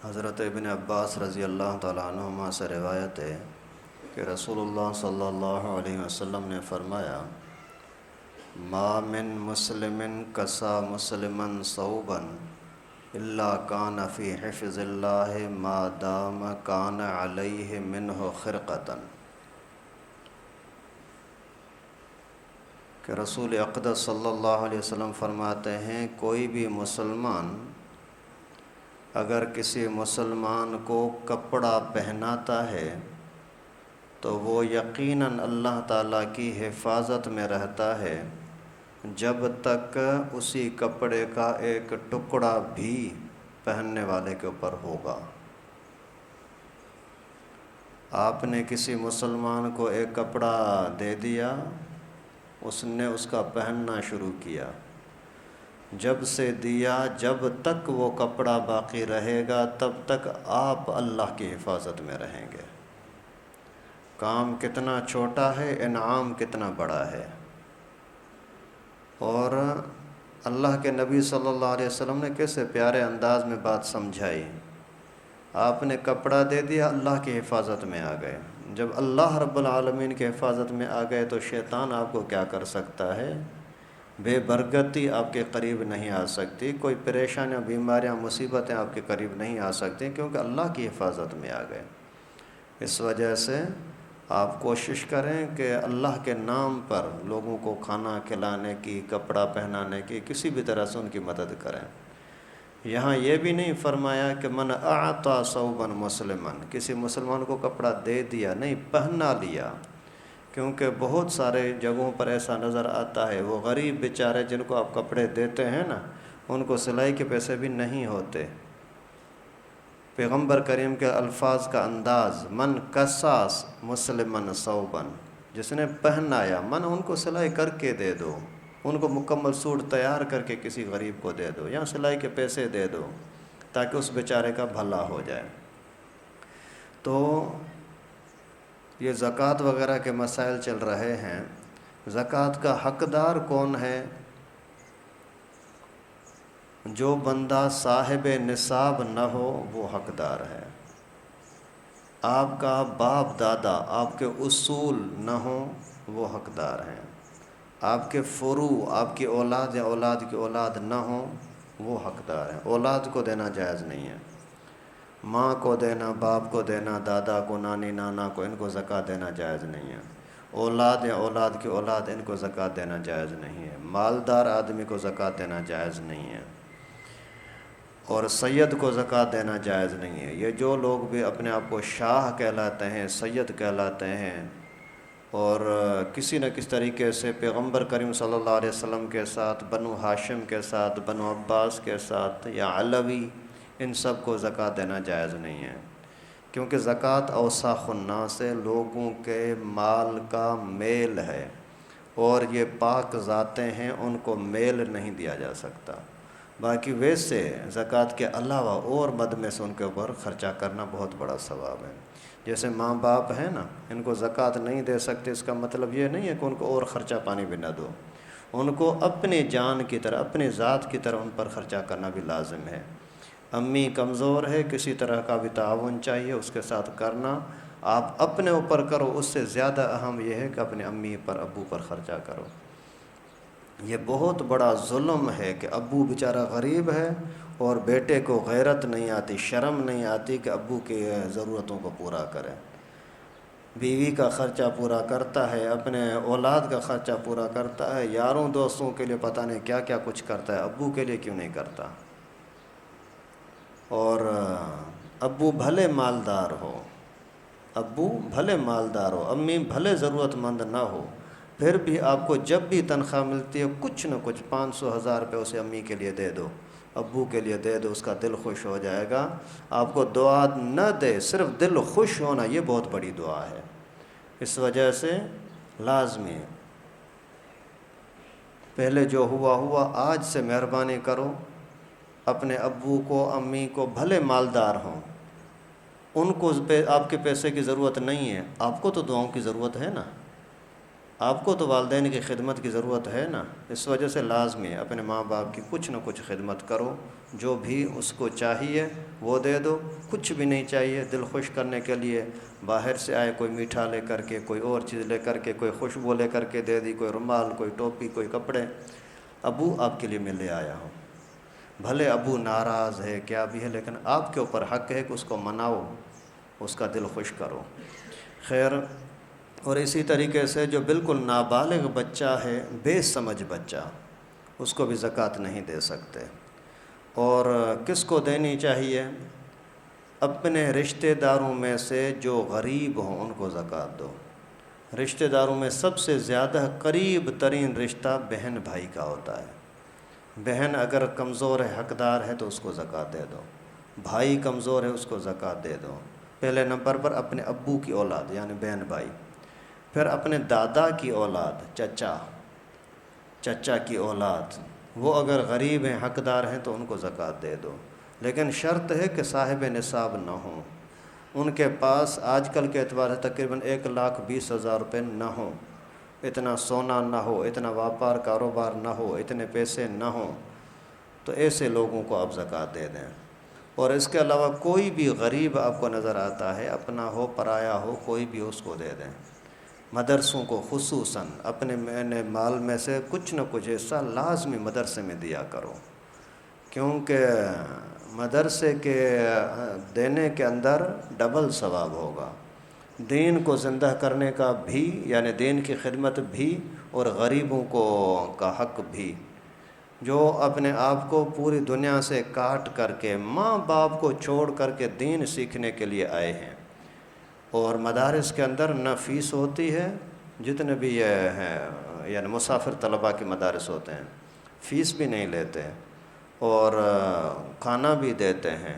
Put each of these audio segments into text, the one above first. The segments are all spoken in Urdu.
حضرت ابن عباس رضی اللہ تعالیٰ عنہما سے روایت ہے کہ رسول اللہ صلی اللہ علیہ وسلم نے فرمایا، ما من مسلم کسا مسلمن ثوبا الا کان فی حفظ اللہ ما دام کان علیہ منہ خرقۃ، کہ رسول اقدس صلی اللہ علیہ وسلم فرماتے ہیں کوئی بھی مسلمان اگر کسی مسلمان کو کپڑا پہناتا ہے تو وہ یقیناً اللہ تعالیٰ کی حفاظت میں رہتا ہے جب تک اسی کپڑے کا ایک ٹکڑا بھی پہننے والے کے اوپر ہوگا۔ آپ نے کسی مسلمان کو ایک کپڑا دے دیا، اس نے اس کا پہننا شروع کیا، جب سے دیا جب تک وہ کپڑا باقی رہے گا تب تک آپ اللہ کی حفاظت میں رہیں گے۔ کام کتنا چھوٹا ہے، انعام کتنا بڑا ہے۔ اور اللہ کے نبی صلی اللہ علیہ وسلم نے کیسے پیارے انداز میں بات سمجھائی۔ آپ نے کپڑا دے دیا، اللہ کی حفاظت میں آ گئے۔ جب اللہ رب العالمین کی حفاظت میں آ گئے تو شیطان آپ کو کیا کر سکتا ہے؟ بے برکتی آپ کے قریب نہیں آ سکتی، کوئی پریشانیاں، بیماریاں، مصیبتیں آپ کے قریب نہیں آ سکتی، کیونکہ اللہ کی حفاظت میں آ گئے۔ اس وجہ سے آپ کوشش کریں کہ اللہ کے نام پر لوگوں کو کھانا کھلانے کی، کپڑا پہنانے کی، کسی بھی طرح سے ان کی مدد کریں۔ یہاں یہ بھی نہیں فرمایا کہ من اعطى ثوبا مسلمن، کسی مسلمان کو کپڑا دے دیا، نہیں، پہنا لیا، کیونکہ بہت سارے جگہوں پر ایسا نظر آتا ہے وہ غریب بیچارے جن کو آپ کپڑے دیتے ہیں نا، ان کو سلائی کے پیسے بھی نہیں ہوتے۔ پیغمبر کریم کے الفاظ کا انداز، من کساس مسلمن ثوبن، جس نے پہنایا، من ان کو سلائی کر کے دے دو، ان کو مکمل سوٹ تیار کر کے کسی غریب کو دے دو یا سلائی کے پیسے دے دو تاکہ اس بیچارے کا بھلا ہو جائے۔ تو یہ زکوٰۃ وغیرہ کے مسائل چل رہے ہیں۔ زکوٰۃ کا حقدار کون ہے؟ جو بندہ صاحب نصاب نہ ہو وہ حقدار ہے۔ آپ کا باپ دادا، آپ کے اصول نہ ہوں وہ حقدار ہیں۔ آپ کے فروع، آپ کی اولاد یا اولاد کی اولاد نہ ہوں وہ حقدار ہیں۔ اولاد کو دینا جائز نہیں ہے، ماں کو دینا، باپ کو دینا، دادا کو، نانی نانا کو، ان کو زکوٰۃ دینا جائز نہیں ہے۔ اولاد یا اولاد کی اولاد، ان کو زکوٰۃ دینا جائز نہیں ہے۔ مالدار آدمی کو زکوٰۃ دینا جائز نہیں ہے، اور سید کو زکوٰۃ دینا جائز نہیں ہے۔ یہ جو لوگ بھی اپنے آپ کو شاہ کہلاتے ہیں، سید کہلاتے ہیں، اور کسی نہ کسی طریقے سے پیغمبر کریم صلی اللہ علیہ وسلم کے ساتھ، بنو ہاشم کے ساتھ، بنو عباس کے ساتھ یا علوی، ان سب کو زکوٰۃ دینا جائز نہیں ہے، کیونکہ زکوٰۃ اوساخ الناس سے لوگوں کے مال کا میل ہے، اور یہ پاک ذاتیں ہیں، ان کو میل نہیں دیا جا سکتا۔ باقی ویسے زکوٰۃ کے علاوہ اور مد میں سے ان کے اوپر خرچہ کرنا بہت بڑا ثواب ہے۔ جیسے ماں باپ ہیں نا، ان کو زکوٰۃ نہیں دے سکتے، اس کا مطلب یہ نہیں ہے کہ ان کو اور خرچہ پانی بھی نہ دو، ان کو اپنی جان کی طرح، اپنی ذات کی طرح ان پر خرچہ کرنا بھی لازم ہے۔ امی کمزور ہے، کسی طرح کا بھی تعاون چاہیے اس کے ساتھ کرنا، آپ اپنے اوپر کرو، اس سے زیادہ اہم یہ ہے کہ اپنے امی پر، ابو پر خرچہ کرو۔ یہ بہت بڑا ظلم ہے کہ ابو بیچارہ غریب ہے اور بیٹے کو غیرت نہیں آتی، شرم نہیں آتی کہ ابو کی ضرورتوں کو پورا کرے۔ بیوی کا خرچہ پورا کرتا ہے، اپنے اولاد کا خرچہ پورا کرتا ہے، یاروں دوستوں کے لیے پتہ نہیں کیا کیا کچھ کرتا ہے، ابو کے لیے کیوں نہیں کرتا؟ اور ابو بھلے مالدار ہو، ابو بھلے مالدار ہو، امی بھلے ضرورت مند نہ ہو، پھر بھی آپ کو جب بھی تنخواہ ملتی ہے کچھ نہ کچھ 500 1000 روپے اسے امی کے لیے دے دو، ابو کے لیے دے دو، اس کا دل خوش ہو جائے گا۔ آپ کو دعا نہ دے، صرف دل خوش ہونا، یہ بہت بڑی دعا ہے۔ اس وجہ سے لازمی ہے، پہلے جو ہوا ہوا، آج سے مہربانی کرو، اپنے ابو کو، امی کو، بھلے مالدار ہوں، ان کو آپ کے پیسے کی ضرورت نہیں ہے، آپ کو تو دعاؤں کی ضرورت ہے نا۔ آپ کو تو والدین کی خدمت کی ضرورت ہے نا، اس وجہ سے لازمی ہے اپنے ماں باپ کی کچھ نہ کچھ خدمت کرو، جو بھی اس کو چاہیے وہ دے دو، کچھ بھی نہیں چاہیے دل خوش کرنے کے لیے باہر سے آئے کوئی میٹھا لے کر کے، کوئی اور چیز لے کر کے، کوئی خوشبو لے کر کے دے دی، کوئی رومال، کوئی ٹوپی، کوئی کپڑے، ابو آپ کے لیے میں لے آیا ہوں، بھلے ابو ناراض ہے کیا بھی ہے لیکن آپ کے اوپر حق ہے کہ اس کو مناؤ، اس کا دل خوش کرو۔ خیر، اور اسی طریقے سے جو بالکل نابالغ بچہ ہے، بے سمجھ بچہ، اس کو بھی زکوٰۃ نہیں دے سکتے۔ اور کس کو دینی چاہیے؟ اپنے رشتہ داروں میں سے جو غریب ہوں ان کو زکوٰۃ دو۔ رشتہ داروں میں سب سے زیادہ قریب ترین رشتہ بہن بھائی کا ہوتا ہے۔ بہن اگر کمزور ہے، حقدار ہے، تو اس کو زکوٰۃ دے دو۔ بھائی کمزور ہے، اس کو زکوٰۃ دے دو۔ پہلے نمبر پر اپنے ابو کی اولاد یعنی بہن بھائی، پھر اپنے دادا کی اولاد، چچا کی اولاد، وہ اگر غریب ہیں، حقدار ہیں، تو ان کو زکوٰۃ دے دو، لیکن شرط ہے کہ صاحب نصاب نہ ہوں، ان کے پاس آج کل کے اعتبار سے تقریباً 1,20,000 روپے نہ ہوں، اتنا سونا نہ ہو، اتنا واپار کاروبار نہ ہو، اتنے پیسے نہ ہوں، تو ایسے لوگوں کو آپ زکوٰۃ دے دیں۔ اور اس کے علاوہ کوئی بھی غریب آپ کو نظر آتا ہے، اپنا ہو پرایا ہو، کوئی بھی اس کو دے دیں۔ مدرسوں کو خصوصاً اپنے مال میں سے کچھ نہ کچھ حصہ لازمی مدرسے میں دیا کرو، کیونکہ مدرسے کے دینے کے اندر ڈبل ثواب ہوگا، دین کو زندہ کرنے کا بھی، یعنی دین کی خدمت بھی، اور غریبوں کو کا حق بھی، جو اپنے آپ کو پوری دنیا سے کاٹ کر کے، ماں باپ کو چھوڑ کر کے دین سیکھنے کے لیے آئے ہیں۔ اور مدارس کے اندر نہ فیس ہوتی ہے، جتنے بھی یہ ہیں یعنی مسافر طلباء کے مدارس ہوتے ہیں، فیس بھی نہیں لیتے، اور کھانا بھی دیتے ہیں،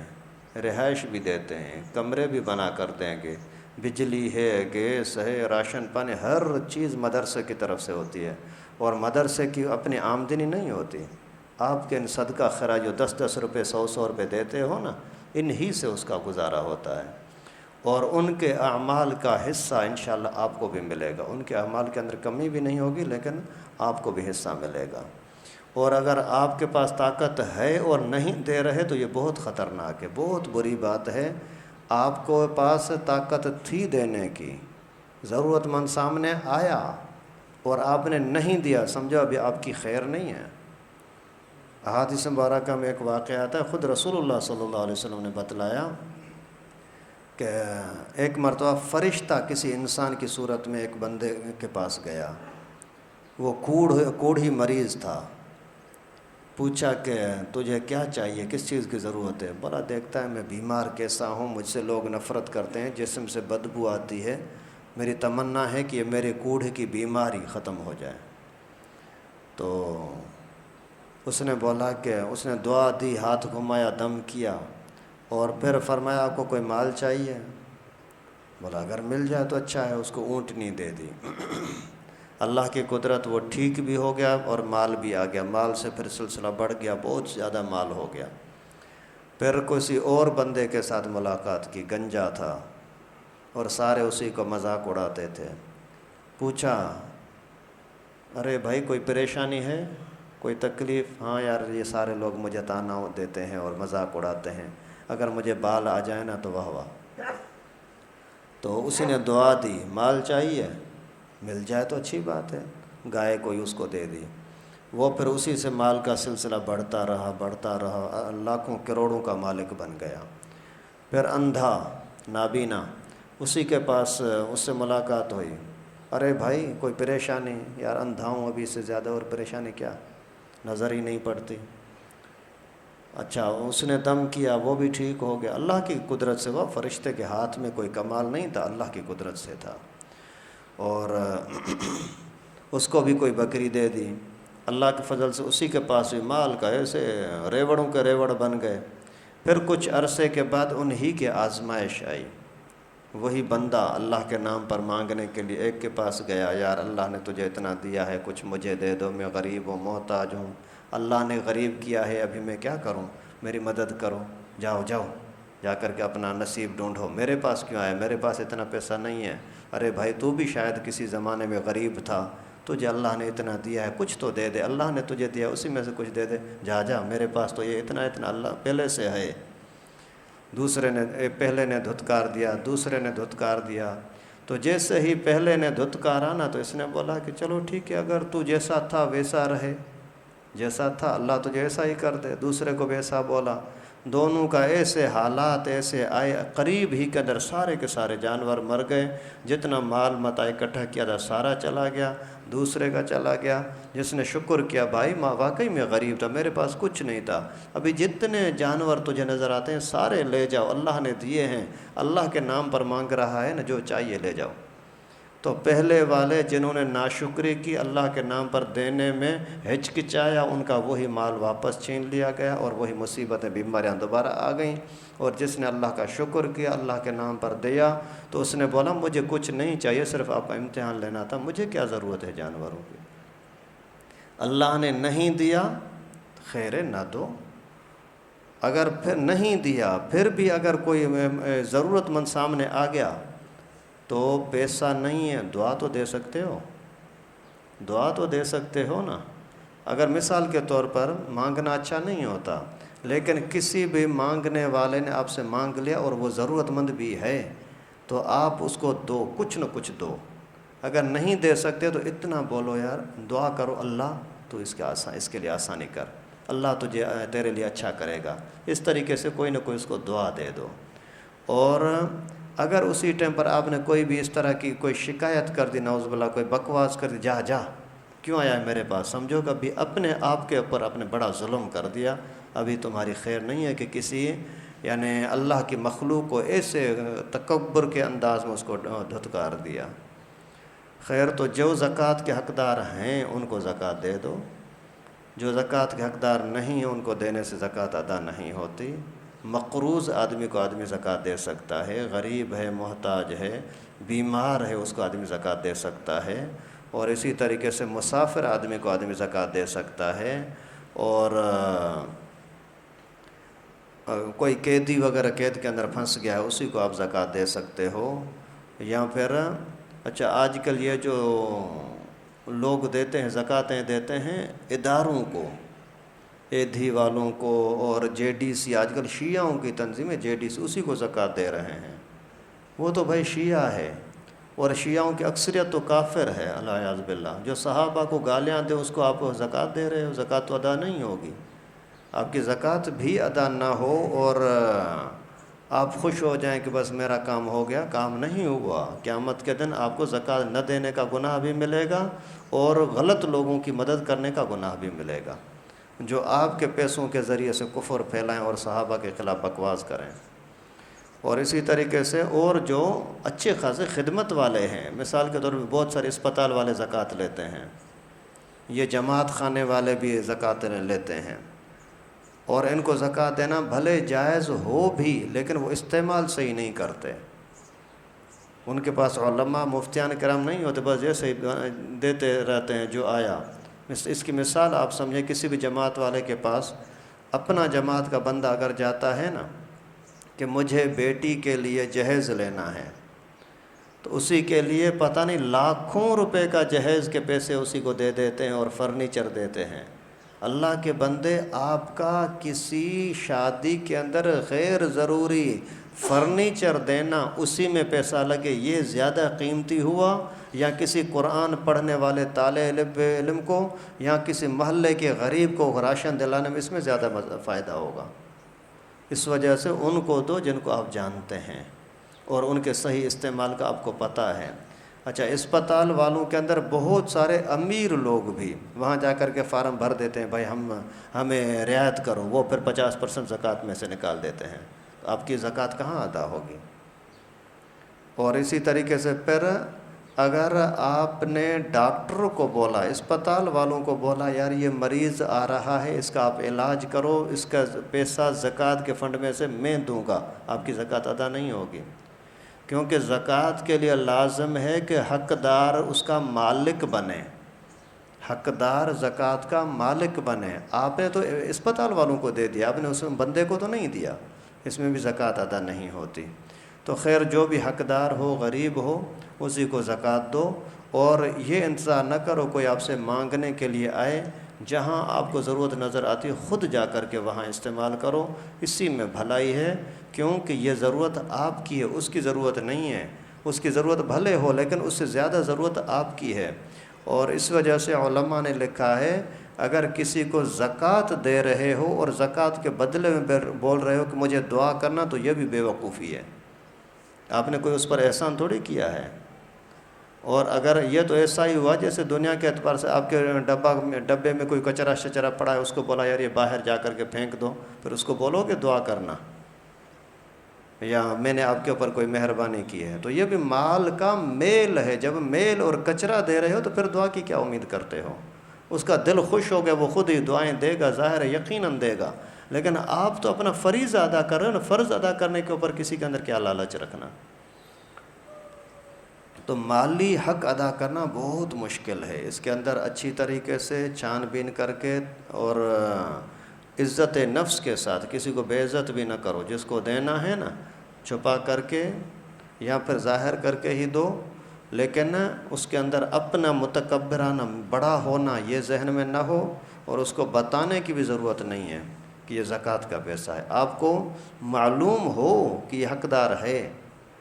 رہائش بھی دیتے ہیں، کمرے بھی بنا کر دیں گے، بجلی ہے، گیس ہے، راشن پانی، ہر چیز مدرسے کی طرف سے ہوتی ہے، اور مدرسے کی اپنی آمدنی نہیں ہوتی۔ آپ کے ان صدقہ خیرات جو 10 روپے 100 روپے دیتے ہو نا، انہی سے اس کا گزارا ہوتا ہے، اور ان کے اعمال کا حصہ انشاءاللہ آپ کو بھی ملے گا، ان کے اعمال کے اندر کمی بھی نہیں ہوگی لیکن آپ کو بھی حصہ ملے گا۔ اور اگر آپ کے پاس طاقت ہے اور نہیں دے رہے تو یہ بہت خطرناک ہے، بہت بری بات ہے۔ آپ کو پاس طاقت تھی دینے کی، ضرورت مند سامنے آیا اور آپ نے نہیں دیا، سمجھو ابھی آپ کی خیر نہیں ہے۔ احادیث مبارکہ میں ایک واقعہ آتا ہے، خود رسول اللہ صلی اللہ علیہ وسلم نے بتلایا کہ ایک مرتبہ فرشتہ کسی انسان کی صورت میں ایک بندے کے پاس گیا، وہ کوڑھی مریض تھا، پوچھا کہ تجھے کیا چاہیے، کس چیز کی ضرورت ہے؟ بولا دیکھتا ہے میں بیمار کیسا ہوں، مجھ سے لوگ نفرت کرتے ہیں، جسم سے بدبو آتی ہے، میری تمنا ہے کہ یہ میرے کوڑھ کی بیماری ختم ہو جائے۔ تو اس نے بولا کہ اس نے دعا دی، ہاتھ گھمایا، دم کیا، اور پھر فرمایا آپ کو کوئی مال چاہیے؟ بولا اگر مل جائے تو اچھا ہے، اس کو اونٹنی دے دی۔ اللہ کی قدرت، وہ ٹھیک بھی ہو گیا اور مال بھی آ گیا، مال سے پھر سلسلہ بڑھ گیا، بہت زیادہ مال ہو گیا۔ پھر کسی اور بندے کے ساتھ ملاقات کی، گنجا تھا، اور سارے اسی کو مذاق اڑاتے تھے۔ پوچھا ارے بھائی کوئی پریشانی ہے، کوئی تکلیف؟ ہاں یار یہ سارے لوگ مجھے تانا دیتے ہیں اور مذاق اڑاتے ہیں، اگر مجھے بال آ جائے نا تو واہ واہ۔ تو اسی نے دعا دی، مال چاہیے؟ مل جائے تو اچھی بات ہے، گائے کوئی اس کو دے دی۔ وہ پھر اسی سے مال کا سلسلہ بڑھتا رہا، لاکھوں کروڑوں کا مالک بن گیا۔ پھر اندھا، نابینا، اسی کے پاس اس سے ملاقات ہوئی، ارے بھائی کوئی پریشانی؟ یار اندھا ہوں، ابھی سے زیادہ اور پریشانی کیا، نظر ہی نہیں پڑتی۔ اچھا اس نے دم کیا، وہ بھی ٹھیک ہو گیا، اللہ کی قدرت سے، وہ فرشتے کے ہاتھ میں کوئی کمال نہیں تھا، اللہ کی قدرت سے تھا۔ اور اس کو بھی کوئی بکری دے دی، اللہ کے فضل سے اسی کے پاس بھی مال کا ایسے ریوڑوں کے ریوڑ بن گئے۔ پھر کچھ عرصے کے بعد انہی کے آزمائش آئی، وہی بندہ اللہ کے نام پر مانگنے کے لیے ایک کے پاس گیا، یار اللہ نے تجھے اتنا دیا ہے، کچھ مجھے دے دو، میں غریب ہوں، محتاج ہوں، اللہ نے غریب کیا ہے، ابھی میں کیا کروں، میری مدد کرو، جاؤ جا کر کے اپنا نصیب ڈھونڈو، میرے پاس کیوں آئے، میرے پاس اتنا پیسہ نہیں ہے، ارے بھائی تو بھی شاید کسی زمانے میں غریب تھا، تجھے اللہ نے اتنا دیا ہے، کچھ تو دے دے، اللہ نے تجھے دیا اسی میں سے کچھ دے دے، جا جا میرے پاس تو یہ اتنا اتنا اللہ پہلے سے ہے۔ دوسرے نے پہلے نے دھتکار دیا، دوسرے نے دھتکار دیا، تو جیسے ہی پہلے نے دھتکارا نا تو اس نے بولا کہ چلو ٹھیک ہے، اگر تو جیسا تھا ویسا رہے، جیسا تھا اللہ تجھے ایسا ہی کر دے۔ دوسرے کو بھی ایسا بولا، دونوں کا ایسے حالات ایسے آئے، قریب ہی کے اندر سارے کے سارے جانور مر گئے، جتنا مال متا اکٹھا کیا تھا سارا چلا گیا، دوسرے کا چلا گیا۔ جس نے شکر کیا، بھائی ماں واقعی میں غریب تھا، میرے پاس کچھ نہیں تھا، ابھی جتنے جانور تجھے نظر آتے ہیں سارے لے جاؤ، اللہ نے دیے ہیں، اللہ کے نام پر مانگ رہا ہے نا، جو چاہیے لے جاؤ۔ تو پہلے والے جنہوں نے ناشکری کی، اللہ کے نام پر دینے میں ہچکچایا، ان کا وہی مال واپس چھین لیا گیا اور وہی مصیبتیں بیماریاں دوبارہ آ گئیں۔ اور جس نے اللہ کا شکر کیا، اللہ کے نام پر دیا، تو اس نے بولا مجھے کچھ نہیں چاہیے، صرف آپ کا امتحان لینا تھا، مجھے کیا ضرورت ہے جانوروں کی۔ اللہ نے نہیں دیا، خیر نہ دو، اگر پھر نہیں دیا پھر بھی اگر کوئی ضرورت مند سامنے آ گیا تو پیسہ نہیں ہے، دعا تو دے سکتے ہو، دعا تو دے سکتے ہو نا۔ اگر مثال کے طور پر مانگنا اچھا نہیں ہوتا، لیکن کسی بھی مانگنے والے نے آپ سے مانگ لیا اور وہ ضرورت مند بھی ہے تو آپ اس کو دو، کچھ نہ کچھ دو۔ اگر نہیں دے سکتے تو اتنا بولو یار دعا کرو، اللہ تو اس کے لیے آسانی کر، اللہ تجھے تیرے لیے اچھا کرے گا۔ اس طریقے سے کوئی نہ کوئی اس کو دعا دے دو۔ اور اگر اسی ٹائم پر آپ نے کوئی بھی اس طرح کی کوئی شکایت کر دی، نعوذ باللہ کوئی بکواس کر دی، جا جا کیوں آیا ہے میرے پاس، سمجھو کہ ابھی اپنے آپ کے اوپر آپ نے بڑا ظلم کر دیا، ابھی تمہاری خیر نہیں ہے کہ کسی یعنی اللہ کی مخلوق کو ایسے تکبر کے انداز میں اس کو دھتکار دیا۔ خیر تو جو زکوٰۃ کے حقدار ہیں ان کو زکوٰۃ دے دو، جو زکوٰۃ کے حقدار نہیں ہیں ان کو دینے سے زکوٰۃ ادا نہیں ہوتی۔ مقروض آدمی کو آدمی زکوٰۃ دے سکتا ہے، غریب ہے، محتاج ہے، بیمار ہے، اس کو آدمی زکوٰۃ دے سکتا ہے، اور اسی طریقے سے مسافر آدمی کو آدمی زکوٰۃ دے سکتا ہے، اور کوئی قیدی وغیرہ قید کے اندر پھنس گیا ہے اسی کو آپ زکوٰۃ دے سکتے ہو۔ یا پھر اچھا آج کل یہ جو لوگ دیتے ہیں زکوٰۃیں دیتے ہیں اداروں کو، ایدھی والوں کو، اور جے ڈی سی، آج کل شیعوں کی تنظیم ہے جے ڈی سی، اسی کو زکوٰۃ دے رہے ہیں۔ وہ تو بھائی شیعہ ہے، اور شیعوں کی اکثریت تو کافر ہے الیاذ باللہ۔ جو صحابہ کو گالیاں دے اس کو آپ زکوٰۃ دے رہے ہو، زکوٰۃ تو ادا نہیں ہوگی۔ آپ کی زکوٰۃ بھی ادا نہ ہو اور آپ خوش ہو جائیں کہ بس میرا کام ہو گیا، کام نہیں ہوا۔ قیامت کے دن آپ کو زکوٰۃ نہ دینے کا گناہ بھی ملے گا اور غلط لوگوں کی مدد کرنے کا گناہ بھی ملے گا، جو آپ کے پیسوں کے ذریعے سے کفر پھیلائیں اور صحابہ کے خلاف بکواس کریں۔ اور اسی طریقے سے اور جو اچھے خاصے خدمت والے ہیں، مثال کے طور پہ بہت سارے اسپتال والے زکوٰۃ لیتے ہیں، یہ جماعت خانے والے بھی زکوٰۃ لیتے ہیں، اور ان کو زکوٰۃ دینا بھلے جائز ہو بھی لیکن وہ استعمال صحیح نہیں کرتے۔ ان کے پاس علماء مفتیان کرام نہیں ہوتے، بس جیسے ہی دیتے رہتے ہیں جو آیا۔ اس کی مثال آپ سمجھیں، کسی بھی جماعت والے کے پاس اپنا جماعت کا بندہ اگر جاتا ہے نا کہ مجھے بیٹی کے لیے جہیز لینا ہے، تو اسی کے لیے پتہ نہیں لاکھوں روپے کا جہیز کے پیسے اسی کو دے دیتے ہیں اور فرنیچر دیتے ہیں۔ اللہ کے بندے، آپ کا کسی شادی کے اندر غیر ضروری فرنیچر دینا، اسی میں پیسہ لگے، یہ زیادہ قیمتی ہوا یا کسی قرآن پڑھنے والے طالب علم کو یا کسی محلے کے غریب کو راشن دلانے میں اس میں زیادہ فائدہ ہوگا؟ اس وجہ سے ان کو دو جن کو آپ جانتے ہیں اور ان کے صحیح استعمال کا آپ کو پتہ ہے۔ اچھا اسپتال والوں کے اندر بہت سارے امیر لوگ بھی وہاں جا کر کے فارم بھر دیتے ہیں، بھائی ہمیں رعایت کرو، وہ پھر 50% زکوٰۃ میں سے نکال دیتے ہیں، تو آپ کی زکوٰۃ کہاں ادا ہوگی؟ اور اسی طریقے سے پھر اگر آپ نے ڈاکٹر کو بولا، اسپتال والوں کو بولا یار یہ مریض آ رہا ہے، اس کا آپ علاج کرو، اس کا پیسہ زکوٰۃ کے فنڈ میں سے میں دوں گا، آپ کی زکوٰۃ ادا نہیں ہوگی، کیونکہ زکوٰۃ کے لیے لازم ہے کہ حقدار اس کا مالک بنے، حقدار زکوٰۃ کا مالک بنے۔ آپ نے تو اسپتال والوں کو دے دیا، آپ نے اس میں بندے کو تو نہیں دیا، اس میں بھی زکوٰۃ ادا نہیں ہوتی۔ تو خیر جو بھی حقدار ہو، غریب ہو، اسی کو زکوٰۃ دو، اور یہ انتظار نہ کرو کوئی آپ سے مانگنے کے لیے آئے، جہاں آپ کو ضرورت نظر آتی ہے خود جا کر کے وہاں استعمال کرو، اسی میں بھلائی ہے، کیونکہ یہ ضرورت آپ کی ہے، اس کی ضرورت نہیں ہے، اس کی ضرورت بھلے ہو لیکن اس سے زیادہ ضرورت آپ کی ہے۔ اور اس وجہ سے علماء نے لکھا ہے اگر کسی کو زکوٰۃ دے رہے ہو اور زکوٰۃ کے بدلے میں بول رہے ہو کہ مجھے دعا کرنا، تو یہ بھی بے وقوفی ہے، آپ نے کوئی اس پر احسان تھوڑی کیا ہے۔ اور اگر یہ تو ایسا ہی ہوا جیسے دنیا کے اعتبار سے آپ کے ڈبے میں کوئی کچرا شچرا پڑا ہے، اس کو بولا یار یہ باہر جا کر کے پھینک دو، پھر اس کو بولو کہ دعا کرنا، یا میں نے آپ کے اوپر کوئی مہربانی کی ہے، تو یہ بھی مال کا میل ہے۔ جب میل اور کچرا دے رہے ہو تو پھر دعا کی کیا امید کرتے ہو؟ اس کا دل خوش ہو گیا، وہ خود ہی دعائیں دے گا، ظاہر ہے یقیناً دے گا، لیکن آپ تو اپنا فریضہ ادا کر رہے ہو نا، فرض ادا کرنے کے اوپر کسی کے اندر کیا لالچ رکھنا۔ تو مالی حق ادا کرنا بہت مشکل ہے، اس کے اندر اچھی طریقے سے چھان بین کر کے اور عزت نفس کے ساتھ، کسی کو بے عزت بھی نہ کرو، جس کو دینا ہے نا چھپا کر کے یا پھر ظاہر کر کے ہی دو، لیکن اس کے اندر اپنا متکبرانہ بڑا ہونا یہ ذہن میں نہ ہو، اور اس کو بتانے کی بھی ضرورت نہیں ہے کہ یہ زکوٰۃ کا پیسہ ہے، آپ کو معلوم ہو کہ یہ حقدار ہے،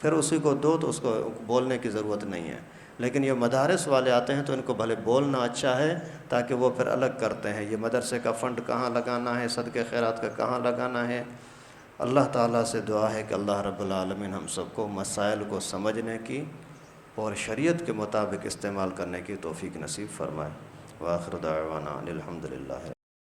پھر اسی کو دو، تو اس کو بولنے کی ضرورت نہیں ہے۔ لیکن یہ مدارس والے آتے ہیں تو ان کو بھلے بولنا اچھا ہے، تاکہ وہ پھر الگ کرتے ہیں یہ مدرسے کا فنڈ کہاں لگانا ہے، صدقہ خیرات کا کہاں لگانا ہے۔ اللہ تعالیٰ سے دعا ہے کہ اللہ رب العالمین ہم سب کو مسائل کو سمجھنے کی اور شریعت کے مطابق استعمال کرنے کی توفیق نصیب فرمائے۔ وآخر دعوانا الحمدللہ۔